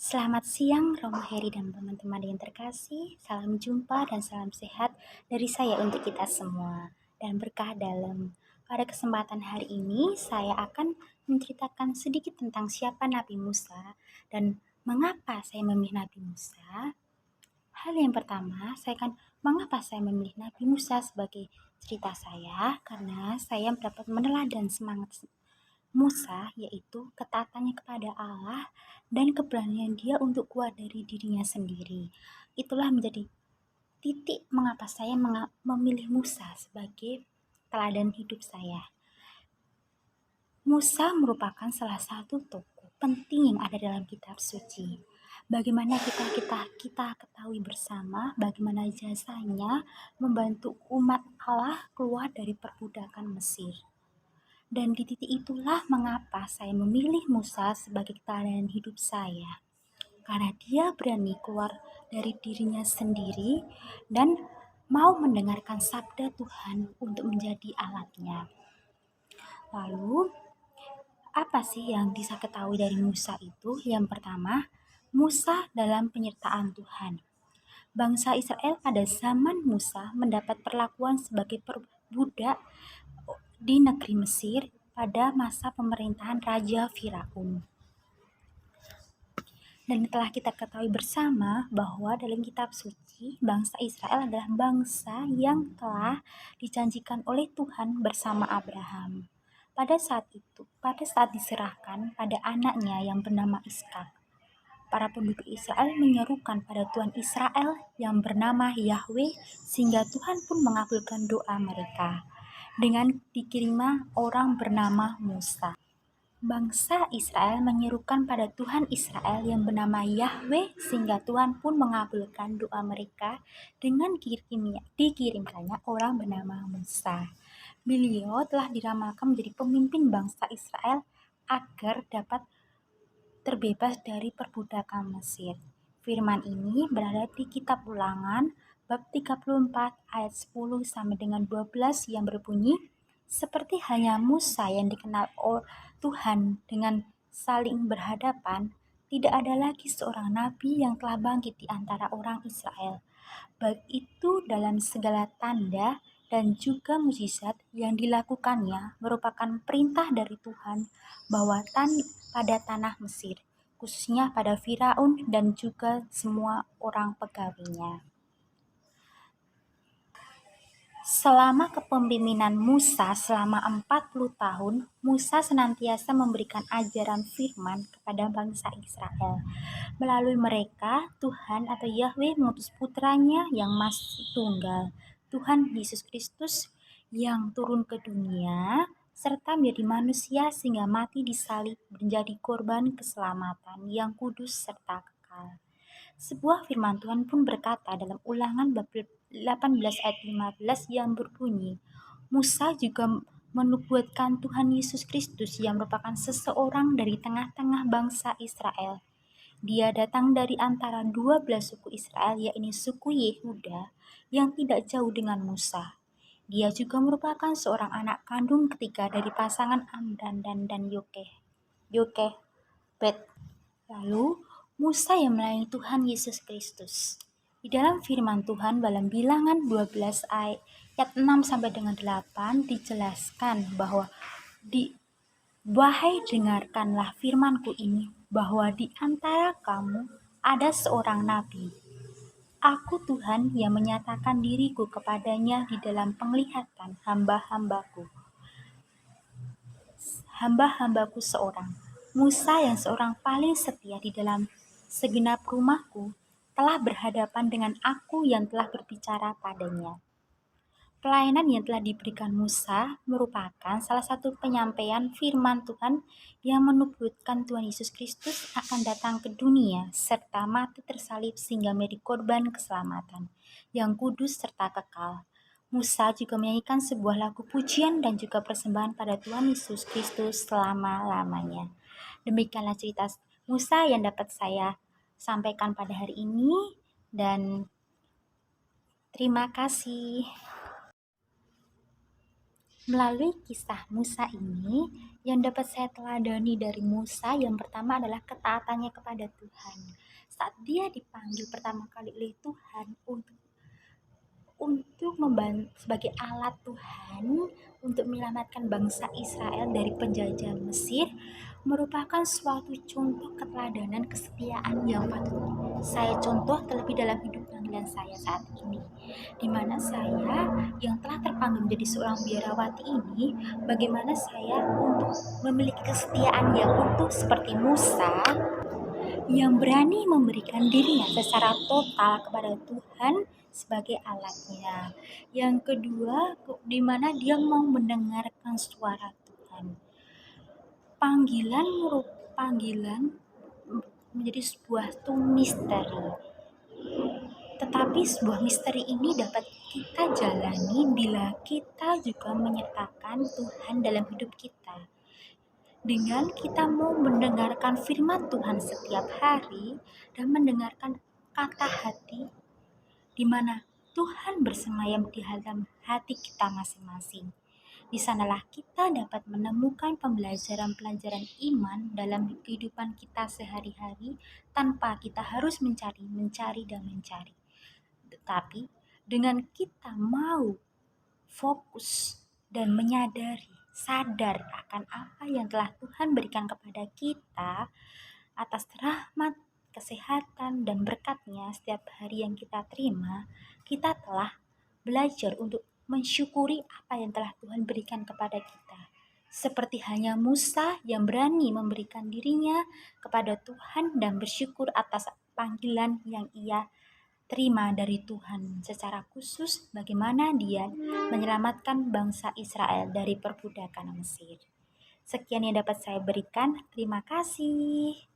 Selamat siang Romo Heri dan teman-teman yang terkasih. Salam jumpa dan salam sehat dari saya untuk kita semua dan berkah dalam. Pada kesempatan hari ini saya akan menceritakan sedikit tentang siapa Nabi Musa dan mengapa saya memilih Nabi Musa. Hal yang pertama, mengapa saya memilih Nabi Musa sebagai cerita saya? Karena saya mendapat meneladani semangat Musa, yaitu ketaatannya kepada Allah dan keberanian dia untuk keluar dari dirinya sendiri. Itulah menjadi titik mengapa saya memilih Musa sebagai teladan hidup saya. Musa merupakan salah satu tokoh penting yang ada dalam kitab suci. Bagaimana kita ketahui bersama bagaimana jasanya membantu umat Allah keluar dari perbudakan Mesir. Dan di titik itulah mengapa saya memilih Musa sebagai teladan hidup saya. Karena dia berani keluar dari dirinya sendiri dan mau mendengarkan sabda Tuhan untuk menjadi alatnya. Lalu, apa sih yang bisa ketahui dari Musa itu? Yang pertama, Musa dalam penyertaan Tuhan. Bangsa Israel pada zaman Musa mendapat perlakuan sebagai budak di negeri Mesir pada masa pemerintahan Raja Firaun. Dan telah kita ketahui bersama bahwa dalam kitab suci, bangsa Israel adalah bangsa yang telah dijanjikan oleh Tuhan bersama Abraham. Pada saat diserahkan pada anaknya yang bernama Ishak, para penduduk Israel menyerukan pada Tuhan Israel yang bernama Yahweh sehingga Tuhan pun mengabulkan doa mereka dengan dikirimnya orang bernama Musa. Bangsa Israel menyerukan pada Tuhan Israel yang bernama Yahweh sehingga Tuhan pun mengabulkan doa mereka dengan dikirimkannya orang bernama Musa. Beliau telah diramalkan menjadi pemimpin bangsa Israel agar dapat terbebas dari perbudakan Mesir. Firman ini berada di kitab Ulangan bab 34 ayat 10 sampai dengan 12 yang berbunyi, seperti hanya Musa yang dikenal Tuhan dengan saling berhadapan, tidak ada lagi seorang nabi yang telah bangkit di antara orang Israel, baik itu dalam segala tanda dan juga mujizat yang dilakukannya merupakan perintah dari Tuhan bahwa pada tanah Mesir, khususnya pada Firaun dan juga semua orang pegawainya. Selama kepemimpinan Musa selama 40 tahun, Musa senantiasa memberikan ajaran firman kepada bangsa Israel. Melalui mereka, Tuhan atau Yahweh mengutus putranya yang masih tunggal, Tuhan Yesus Kristus yang turun ke dunia, serta menjadi manusia sehingga mati di salib menjadi korban keselamatan yang kudus serta kekal. Sebuah firman Tuhan pun berkata dalam Ulangan bab 18 ayat 15 yang berbunyi, Musa juga menubuatkan Tuhan Yesus Kristus yang merupakan seseorang dari tengah-tengah bangsa Israel. Dia datang dari antara 12 suku Israel, yaitu suku Yehuda yang tidak jauh dengan Musa. Dia juga merupakan seorang anak kandung ketiga dari pasangan Amram dan Yokebed. Lalu, Musa yang melayani Tuhan Yesus Kristus. Di dalam firman Tuhan dalam Bilangan 12 ayat 6 sampai dengan 8 dijelaskan bahwa wahai dengarkanlah firmanku ini, bahwa di antara kamu ada seorang nabi. Aku Tuhan yang menyatakan diriku kepadanya di dalam penglihatan hamba-hambaku seorang. Musa yang seorang paling setia di dalam segenap rumahku telah berhadapan dengan aku yang telah berbicara padanya. Pelayanan yang telah diberikan Musa merupakan salah satu penyampaian firman Tuhan yang menubuatkan Tuhan Yesus Kristus akan datang ke dunia serta mati tersalib sehingga menjadi korban keselamatan yang kudus serta kekal. Musa juga menyanyikan sebuah lagu pujian dan juga persembahan pada Tuhan Yesus Kristus selama-lamanya. Demikianlah cerita Musa yang dapat saya sampaikan pada hari ini, dan terima kasih. Melalui kisah Musa ini, yang dapat saya teladani dari Musa yang pertama adalah ketaatannya kepada Tuhan. Saat dia dipanggil pertama kali oleh Tuhan untuk membantu sebagai alat Tuhan untuk menyelamatkan bangsa Israel dari penjajahan Mesir, merupakan suatu contoh keteladanan kesetiaan yang patut saya contoh terlebih dalam hidup panggilan saya saat ini, di mana saya yang telah terpanggil menjadi seorang biarawati ini, bagaimana saya untuk memiliki kesetiaan yang utuh seperti Musa yang berani memberikan dirinya secara total kepada Tuhan sebagai alatnya. Yang kedua, di mana dia mau mendengarkan suara Tuhan. Panggilan menjadi sebuah misteri. Tetapi sebuah misteri ini dapat kita jalani bila kita juga menyertakan Tuhan dalam hidup kita. Dengan kita mau mendengarkan firman Tuhan setiap hari dan mendengarkan kata hati di mana Tuhan bersemayam di dalam hati kita masing-masing. Di sanalah kita dapat menemukan pembelajaran-pelajaran iman dalam kehidupan kita sehari-hari tanpa kita harus mencari dan mencari. Tetapi dengan kita mau fokus dan sadar akan apa yang telah Tuhan berikan kepada kita atas rahmat, kesehatan, dan berkatnya setiap hari yang kita terima, kita telah belajar untuk mensyukuri apa yang telah Tuhan berikan kepada kita. Seperti hanya Musa yang berani memberikan dirinya kepada Tuhan dan bersyukur atas panggilan yang ia terima dari Tuhan secara khusus bagaimana dia menyelamatkan bangsa Israel dari perbudakan Mesir. Sekian yang dapat saya berikan. Terima kasih.